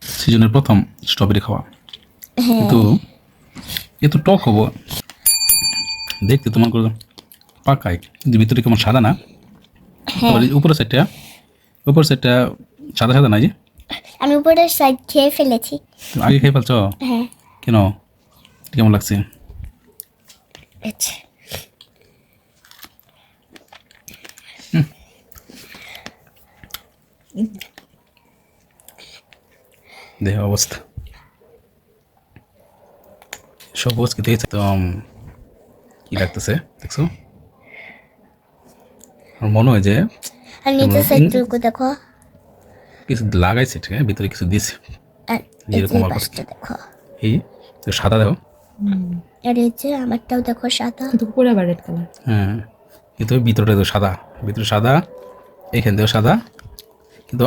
সিজনের প্রথম স্ট্রবেরি খাওয়া, কিন্তু এত টক হবো দেখতে তোমার করে পাকায়, কিন্তু ভিতরে কেমন সাদা না? আবার এই উপরের সাইডটা সাদা সাদা না যে? আমি উপরের সাইড খেয়ে ফেলেছি। তুমি আগে খেয়ে ফেলছো? হ্যাঁ, কেন, কেমন লাগছে? আচ্ছা। দেহ অবস্থা সবুজ কি দেখছে একদম, কি লাগতেছে দেখছো? আমার মনে হয় যে আর নিচের সাইডটুকু দেখো, কিছু লাগাইছে, ঠিক আছে, ভিতরে কিছু দিছে আর এই যেরকম যে অল্প পাশটা দেখো, এই তো সাদা দেখো। আর এই যে আমারটাও দেখো সাদা। কিন্তু পুরো আবার রেড কালার। হ্যাঁ, কিন্তু ভিতরটা তো সাদা, ভিতরে সাদা, এইখান থেকেও সাদা, কিন্তু